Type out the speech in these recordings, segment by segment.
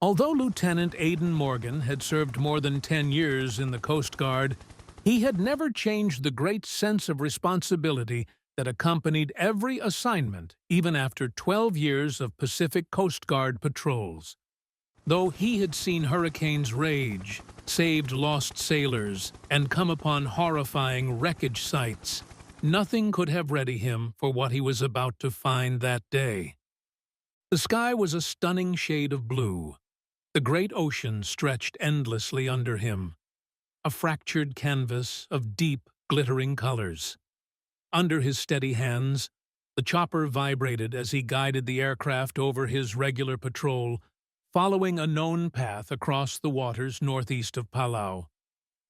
Although Lieutenant Aidan Morgan had served more than 10 years in the Coast Guard, he had never changed the great sense of responsibility that accompanied every assignment, even after 12 years of Pacific Coast Guard patrols. Though he had seen hurricanes rage, saved lost sailors, and come upon horrifying wreckage sites, nothing could have readied him for what he was about to find that day. The sky was a stunning shade of blue. The great ocean stretched endlessly under him, a fractured canvas of deep, glittering colors. Under his steady hands, the chopper vibrated as he guided the aircraft over his regular patrol, following a known path across the waters northeast of Palau.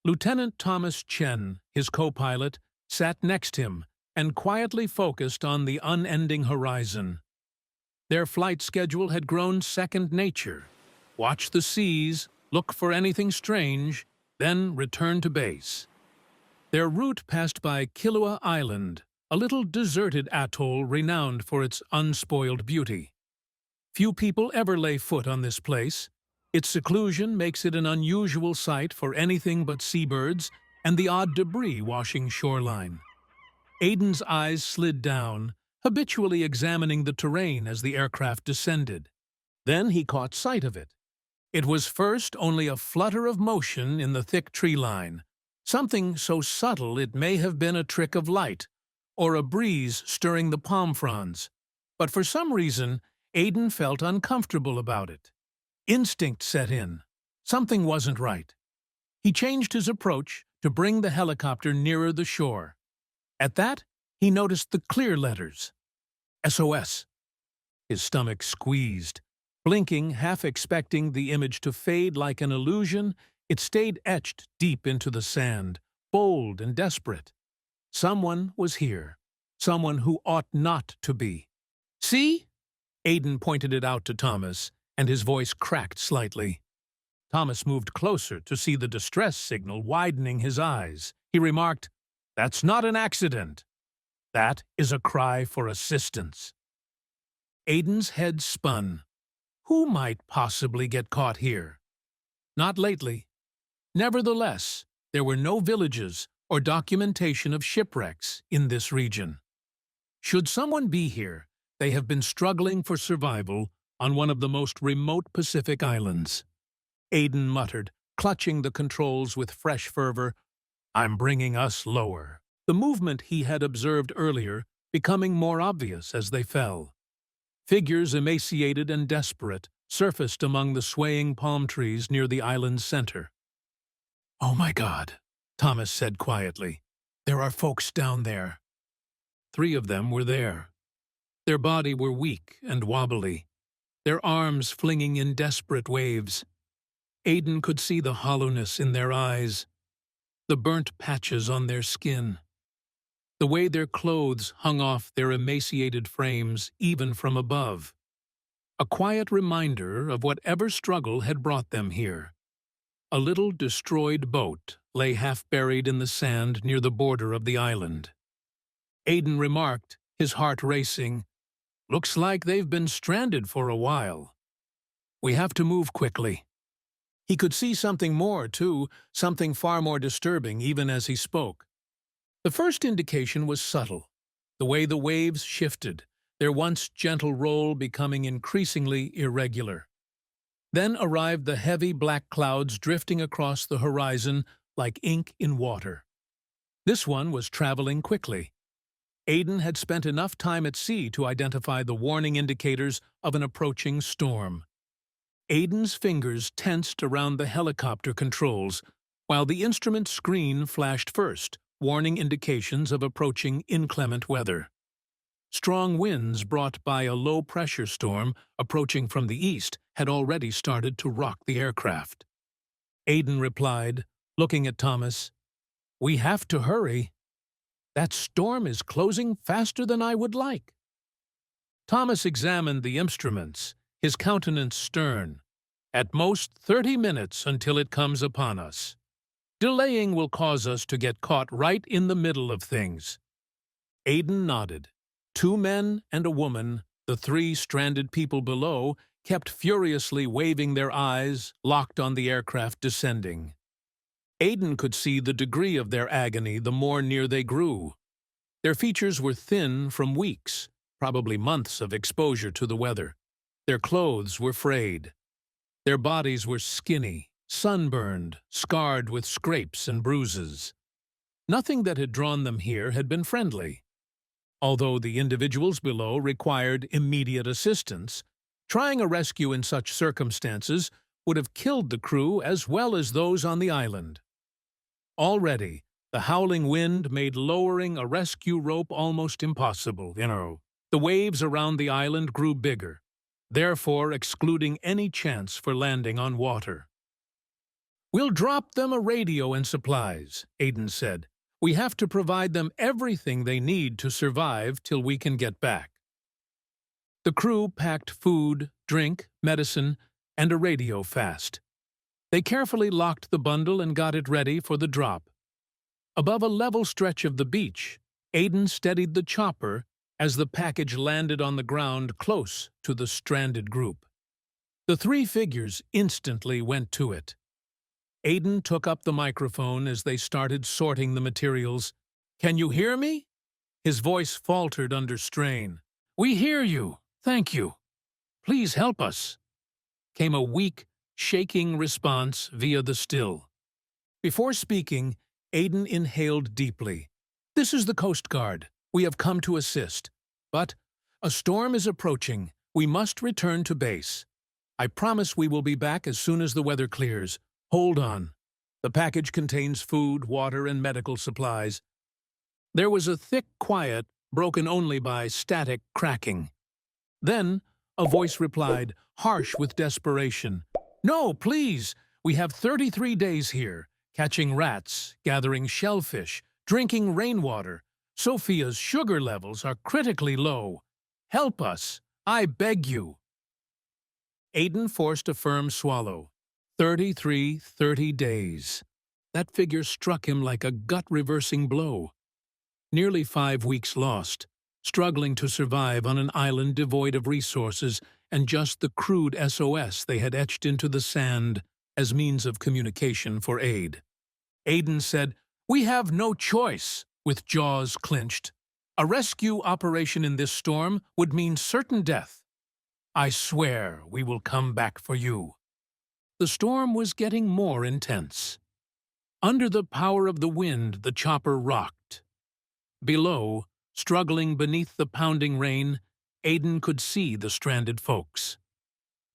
Lieutenant Thomas Chen, his co-pilot, sat next him and quietly focused on the unending horizon. Their flight schedule had grown second nature. Watch the seas, look for anything strange, then return to base. Their route passed by Kilauea Island, a little deserted atoll renowned for its unspoiled beauty. Few people ever lay foot on this place. Its seclusion makes it an unusual sight for anything but seabirds and the odd debris washing shoreline. Aidan's eyes slid down, habitually examining the terrain as the aircraft descended. Then he caught sight of it. It was first only a flutter of motion in the thick tree line, something so subtle it may have been a trick of light, or a breeze stirring the palm fronds. But for some reason, Aidan felt uncomfortable about it. Instinct set in. Something wasn't right. He changed his approach to bring the helicopter nearer the shore. At that, he noticed the clear letters. SOS. His stomach squeezed. Blinking, half expecting the image to fade like an illusion, it stayed etched deep into the sand, bold and desperate. Someone was here. Someone who ought not to be. See? Aidan pointed it out to Thomas, and his voice cracked slightly. Thomas moved closer to see the distress signal widening his eyes. He remarked, "That's not an accident. That is a cry for assistance." Aidan's head spun. Who might possibly get caught here? Not lately. Nevertheless, there were no villages or documentation of shipwrecks in this region. Should someone be here, they have been struggling for survival on one of the most remote Pacific islands. Aidan muttered, clutching the controls with fresh fervor, "I'm bringing us lower." The movement he had observed earlier becoming more obvious as they fell. Figures emaciated and desperate surfaced among the swaying palm trees near the island's center. "Oh my God," Thomas said quietly. "There are folks down there." 3 of them were there. Their bodies were weak and wobbly, their arms flinging in desperate waves. Aidan could see the hollowness in their eyes, the burnt patches on their skin, the way their clothes hung off their emaciated frames even from above. A quiet reminder of whatever struggle had brought them here. A little destroyed boat lay half buried in the sand near the border of the island. Aidan remarked, his heart racing, "Looks like they've been stranded for a while. We have to move quickly." He could see something more, too, something far more disturbing even as he spoke. The first indication was subtle, the way the waves shifted, their once gentle roll becoming increasingly irregular. Then arrived the heavy black clouds drifting across the horizon like ink in water. This one was traveling quickly. Aidan had spent enough time at sea to identify the warning indicators of an approaching storm. Aidan's fingers tensed around the helicopter controls, while the instrument screen flashed first, warning indications of approaching inclement weather. Strong winds brought by a low-pressure storm approaching from the east had already started to rock the aircraft. Aidan replied, looking at Thomas, "We have to hurry. That storm is closing faster than I would like." Thomas examined the instruments, his countenance stern. "At most 30 minutes until it comes upon us. Delaying will cause us to get caught right in the middle of things." Aidan nodded. 2 men and a woman, the 3 stranded people below, kept furiously waving their eyes, locked on the aircraft descending. Aiden could see the degree of their agony the more near they grew. Their features were thin from weeks, probably months of exposure to the weather. Their clothes were frayed. Their bodies were skinny, sunburned, scarred with scrapes and bruises. Nothing that had drawn them here had been friendly. Although the individuals below required immediate assistance, trying a rescue in such circumstances would have killed the crew as well as those on the island. Already, the howling wind made lowering a rescue rope almost impossible. The waves around the island grew bigger, therefore excluding any chance for landing on water. "We'll drop them a radio and supplies," Aiden said. "We have to provide them everything they need to survive till we can get back." The crew packed food, drink, medicine, and a radio fast. They carefully locked the bundle and got it ready for the drop. Above a level stretch of the beach, Aiden steadied the chopper as the package landed on the ground close to the stranded group. The three figures instantly went to it. Aiden took up the microphone as they started sorting the materials. "Can you hear me?" His voice faltered under strain. "We hear you. Thank you. Please help us," came a weak, shaking response via the still. Before speaking, Aiden inhaled deeply. "This is the Coast Guard. We have come to assist. But a storm is approaching. We must return to base. I promise we will be back as soon as the weather clears. Hold on. The package contains food, water, and medical supplies." There was a thick quiet, broken only by static cracking. Then a voice replied, harsh with desperation. "No, please! We have 33 days here, catching rats, gathering shellfish, drinking rainwater. Sophia's sugar levels are critically low. Help us! I beg you!" Aiden forced a firm swallow. 30 days. That figure struck him like a gut-reversing blow. Nearly 5 weeks lost, struggling to survive on an island devoid of resources and just the crude SOS they had etched into the sand as means of communication for aid. Aiden said, "We have no choice," with jaws clenched. "A rescue operation in this storm would mean certain death. I swear we will come back for you." The storm was getting more intense. Under the power of the wind, the chopper rocked. Below, struggling beneath the pounding rain, Aiden could see the stranded folks.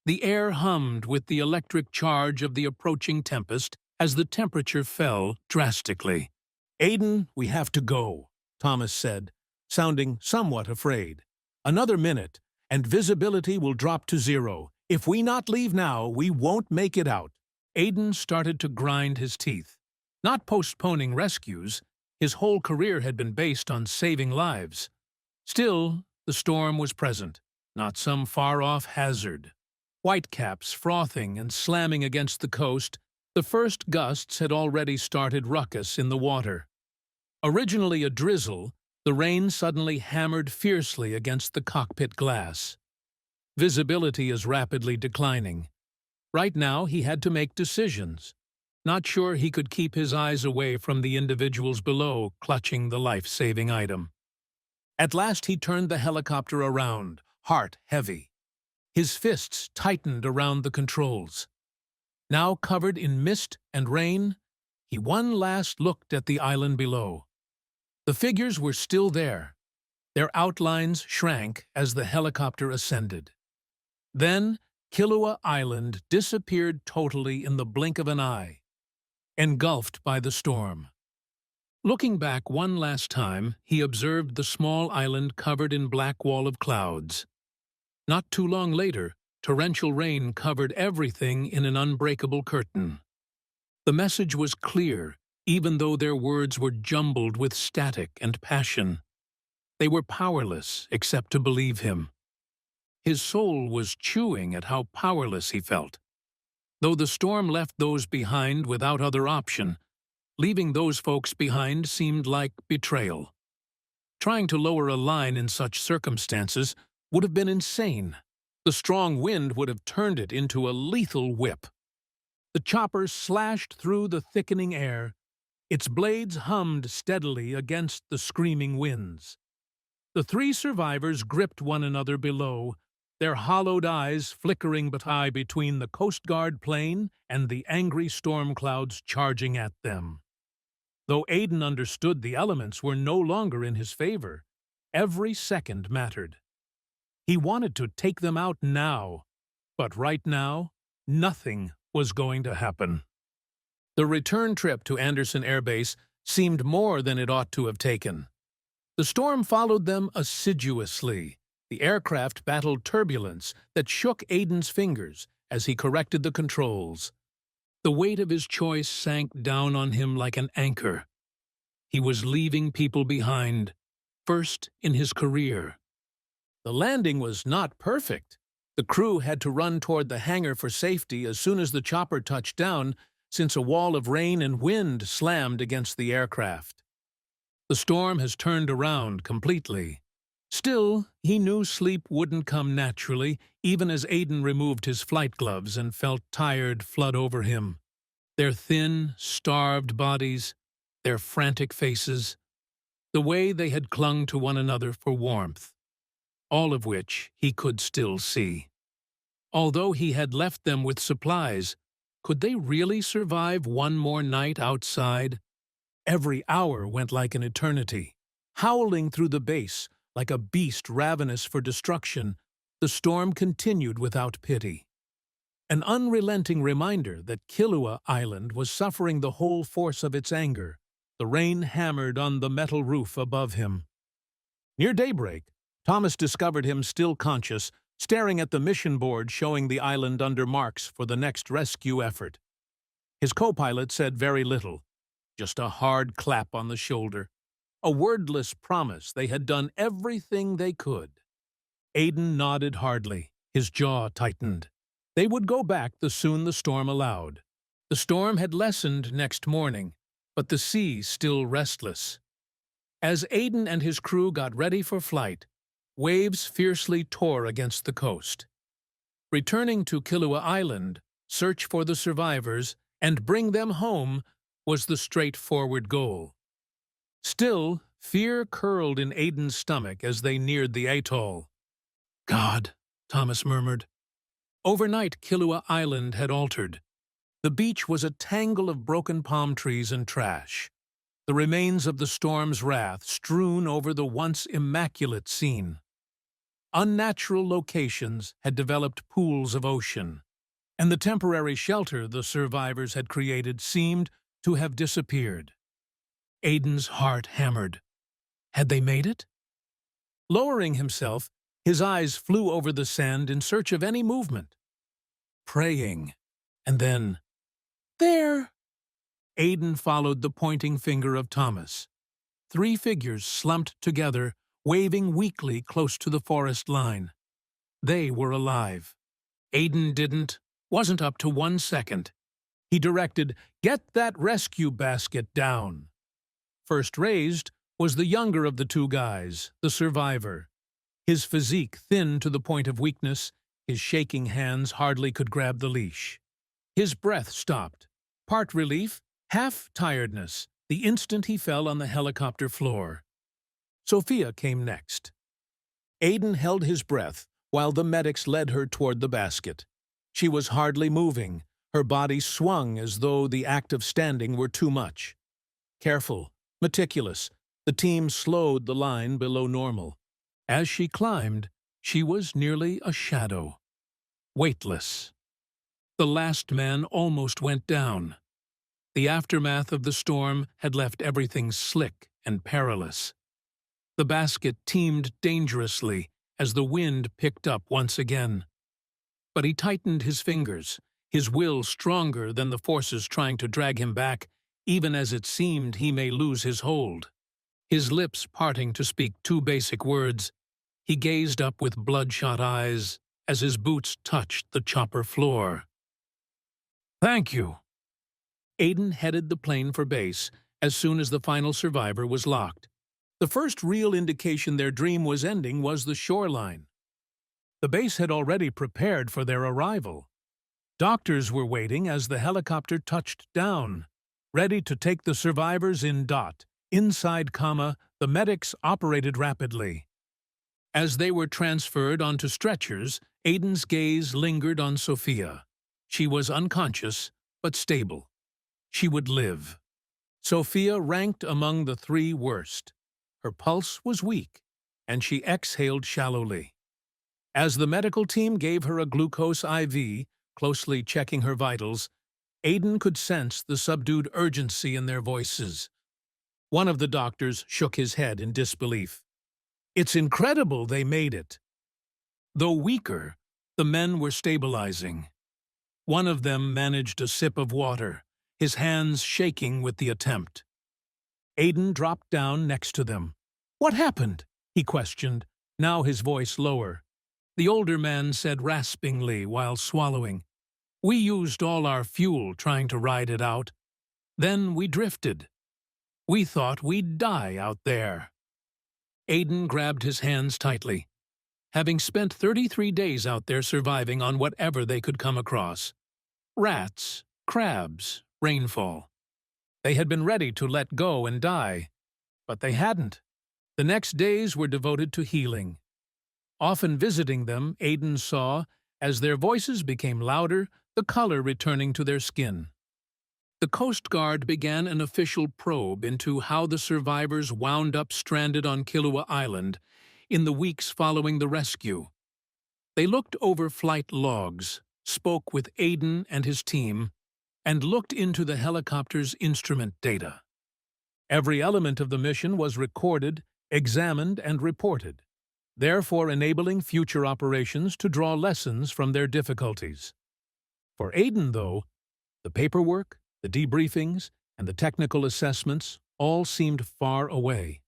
The air hummed with the electric charge of the approaching tempest as the temperature fell drastically. "Aiden, we have to go," Thomas said, sounding somewhat afraid. "Another minute, and visibility will drop to 0. If we not leave now, we won't make it out." Aiden started to grind his teeth. Not postponing rescues, his whole career had been based on saving lives. Still, the storm was present, not some far-off hazard. Whitecaps frothing and slamming against the coast, the first gusts had already started ruckus in the water. Originally a drizzle, the rain suddenly hammered fiercely against the cockpit glass. Visibility is rapidly declining. Right now he had to make decisions. Not sure he could keep his eyes away from the individuals below clutching the life-saving item. At last he turned the helicopter around, heart heavy. His fists tightened around the controls. Now covered in mist and rain, he one last looked at the island below. The figures were still there. Their outlines shrank as the helicopter ascended. Then Kilauea Island disappeared totally in the blink of an eye, engulfed by the storm. Looking back one last time, he observed the small island covered in black wall of clouds. Not too long later, torrential rain covered everything in an unbreakable curtain. The message was clear, even though their words were jumbled with static and passion. They were powerless except to believe him. His soul was chewing at how powerless he felt. Though the storm left those behind without other option, leaving those folks behind seemed like betrayal. Trying to lower a line in such circumstances would have been insane, The strong wind would have turned it into a lethal whip. The chopper slashed through the thickening air. Its blades hummed steadily against the screaming winds. The three survivors gripped one another below, their hollowed eyes flickering between the Coast Guard plane and the angry storm clouds charging at them. Though Aiden understood the elements were no longer in his favor, every second mattered. He wanted to take them out now, but right now, nothing was going to happen. The return trip to Anderson Air Base seemed more than it ought to have taken. The storm followed them assiduously. The aircraft battled turbulence that shook Aiden's fingers as he corrected the controls. The weight of his choice sank down on him like an anchor. He was leaving people behind, first in his career. The landing was not perfect. The crew had to run toward the hangar for safety as soon as the chopper touched down, since a wall of rain and wind slammed against the aircraft. The storm has turned around completely. Still, he knew sleep wouldn't come naturally, even as Aiden removed his flight gloves and felt tired flood over him. Their thin, starved bodies, their frantic faces, the way they had clung to one another for warmth, all of which he could still see. Although he had left them with supplies, could they really survive one more night outside? Every hour went like an eternity. Howling through the base, like a beast ravenous for destruction, the storm continued without pity. An unrelenting reminder that Kilauea Island was suffering the whole force of its anger. The rain hammered on the metal roof above him. Near daybreak, Thomas discovered him still conscious, staring at the mission board showing the island under marks for the next rescue effort. His co-pilot said very little, just a hard clap on the shoulder, a wordless promise they had done everything they could. Aiden nodded hardly, his jaw tightened. They would go back the soon the storm allowed. The storm had lessened next morning, but the sea still restless. As Aiden and his crew got ready for flight, waves fiercely tore against the coast. Returning to Kilauea Island, search for the survivors, and bring them home was the straightforward goal. Still, fear curled in Aiden's stomach as they neared the atoll. "God," Thomas murmured. Overnight, Kilauea Island had altered. The beach was a tangle of broken palm trees and trash, the remains of the storm's wrath strewn over the once immaculate scene. Unnatural locations had developed pools of ocean, and the temporary shelter the survivors had created seemed to have disappeared. Aiden's heart hammered. Had they made it? Lowering himself, his eyes flew over the sand in search of any movement. Praying, and then, "There!" Aiden followed the pointing finger of Thomas. Three figures slumped together, waving weakly close to the forest line. They were alive. Aiden wasn't up to 1 second. He directed, "Get that rescue basket down." First raised was the younger of the two guys, the survivor. His physique thin to the point of weakness, his shaking hands hardly could grab the leash. His breath stopped, part relief, half tiredness, the instant he fell on the helicopter floor. Sophia came next. Aiden held his breath while the medics led her toward the basket. She was hardly moving, her body swung as though the act of standing were too much. Careful, meticulous, the team slowed the line below normal. As she climbed, she was nearly a shadow. Weightless. The last man almost went down. The aftermath of the storm had left everything slick and perilous. The basket teemed dangerously as the wind picked up once again. But he tightened his fingers, his will stronger than the forces trying to drag him back, even as it seemed he may lose his hold. His lips parting to speak two basic words, he gazed up with bloodshot eyes as his boots touched the chopper floor. "Thank you." Aiden headed the plane for base as soon as the final survivor was locked. The first real indication their dream was ending was the shoreline. The base had already prepared for their arrival. Doctors were waiting as the helicopter touched down, ready to take the survivors in dot. Inside, the medics operated rapidly. As they were transferred onto stretchers, Aiden's gaze lingered on Sophia. She was unconscious, but stable. She would live. Sophia ranked among the 3 worst. Her pulse was weak, and she exhaled shallowly. As the medical team gave her a glucose IV, closely checking her vitals, Aiden could sense the subdued urgency in their voices. One of the doctors shook his head in disbelief. "It's incredible they made it." Though weaker, the men were stabilizing. One of them managed a sip of water, his hands shaking with the attempt. Aiden dropped down next to them. "What happened?" he questioned, now his voice lower. The older man said raspingly while swallowing, "We used all our fuel trying to ride it out. Then we drifted. We thought we'd die out there." Aiden grabbed his hands tightly. Having spent 33 days out there surviving on whatever they could come across. Rats, crabs, rainfall. They had been ready to let go and die, but they hadn't. The next days were devoted to healing. Often visiting them, Aiden saw, as their voices became louder, the color returning to their skin. The Coast Guard began an official probe into how the survivors wound up stranded on Kilauea Island in the weeks following the rescue. They looked over flight logs, spoke with Aiden and his team, and looked into the helicopter's instrument data. Every element of the mission was recorded, examined, and reported, therefore enabling future operations to draw lessons from their difficulties. For Aiden, though, the paperwork, the debriefings, and the technical assessments all seemed far away.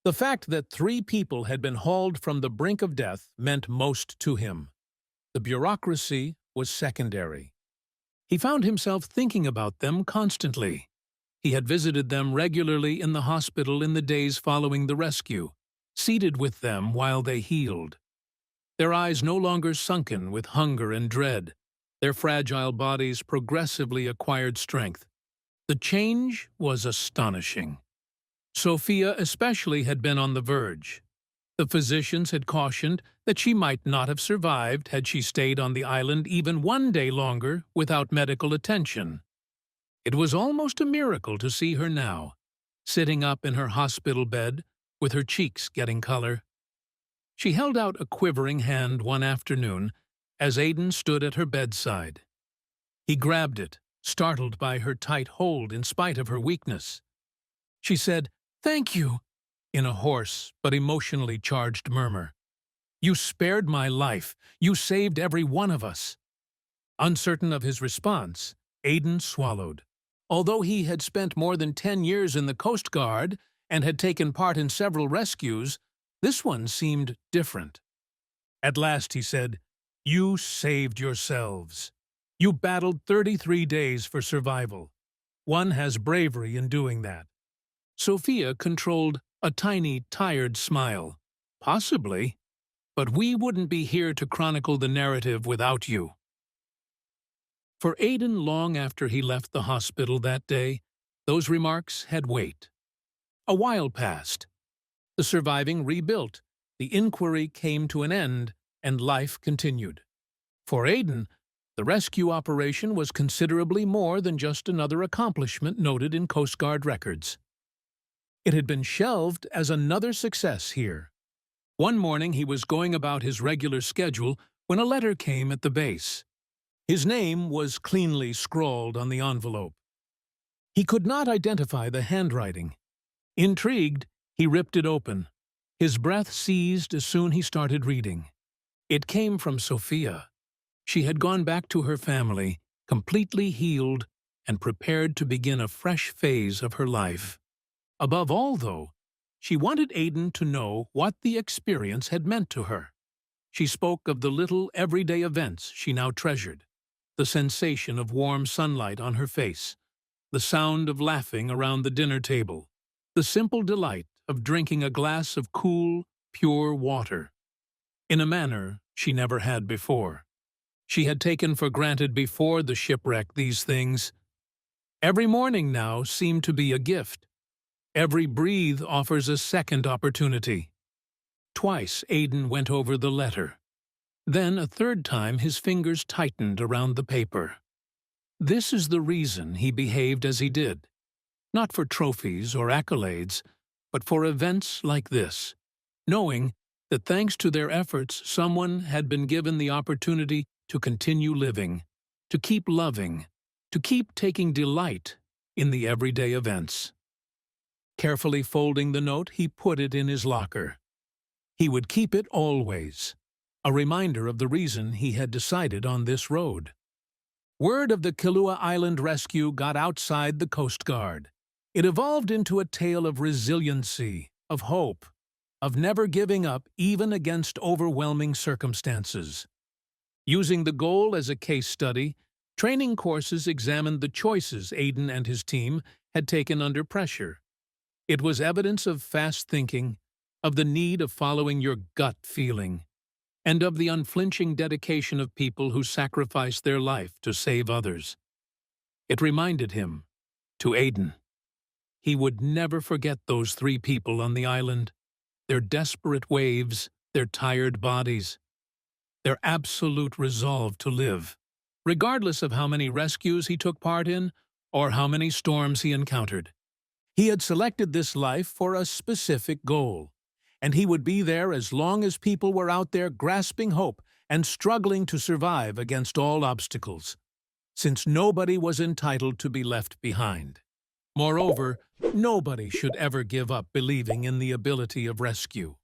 The fact that 3 people had been hauled from the brink of death meant most to him. The bureaucracy was secondary. He found himself thinking about them constantly. He had visited them regularly in the hospital in the days following the rescue, seated with them while they healed. Their eyes no longer sunken with hunger and dread, their fragile bodies progressively acquired strength. The change was astonishing. Sophia especially had been on the verge. The physicians had cautioned that she might not have survived had she stayed on the island even 1 day longer without medical attention. It was almost a miracle to see her now, sitting up in her hospital bed, with her cheeks getting color. She held out a quivering hand one afternoon as Aiden stood at her bedside. He grabbed it, startled by her tight hold in spite of her weakness. She said, "Thank you," in a hoarse but emotionally charged murmur. "You spared my life. You saved every one of us." Uncertain of his response, Aiden swallowed. Although he had spent more than 10 years in the Coast Guard and had taken part in several rescues, this one seemed different. At last he said, "You saved yourselves. You battled 33 days for survival. One has bravery in doing that." Sophia controlled a tiny, tired smile. "Possibly, but we wouldn't be here to chronicle the narrative without you." For Aiden, long after he left the hospital that day, those remarks had weight. A while passed. The surviving rebuilt, the inquiry came to an end, and life continued. For Aiden, the rescue operation was considerably more than just another accomplishment noted in Coast Guard records. It had been shelved as another success here. One morning he was going about his regular schedule when a letter came at the base. His name was cleanly scrawled on the envelope. He could not identify the handwriting. Intrigued, he ripped it open. His breath seized as soon he started reading. It came from Sophia. She had gone back to her family, completely healed and prepared to begin a fresh phase of her life. Above all, though, she wanted Aiden to know what the experience had meant to her. She spoke of the little everyday events she now treasured, the sensation of warm sunlight on her face, the sound of laughing around the dinner table, the simple delight of drinking a glass of cool, pure water. In a manner, she never had before. She had taken for granted before the shipwreck these things. Every morning now seemed to be a gift. Every breathe offers a second opportunity. Twice Aidan went over the letter. Then a third time his fingers tightened around the paper. This is the reason he behaved as he did. Not for trophies or accolades, but for events like this, knowing that thanks to their efforts someone had been given the opportunity to continue living, to keep loving, to keep taking delight in the everyday events. Carefully folding the note, he put it in his locker. He would keep it always, a reminder of the reason he had decided on this road. Word of the Kilauea Island rescue got outside the Coast Guard. It evolved into a tale of resiliency, of hope, of never giving up even against overwhelming circumstances. Using the goal as a case study, training courses examined the choices Aidan and his team had taken under pressure. It was evidence of fast thinking, of the need of following your gut feeling, and of the unflinching dedication of people who sacrificed their life to save others. It reminded him, to Aidan, he would never forget those 3 people on the island, their desperate waves, their tired bodies, their absolute resolve to live, regardless of how many rescues he took part in or how many storms he encountered. He had selected this life for a specific goal, and he would be there as long as people were out there grasping hope and struggling to survive against all obstacles, since nobody was entitled to be left behind. Moreover, nobody should ever give up believing in the ability of rescue.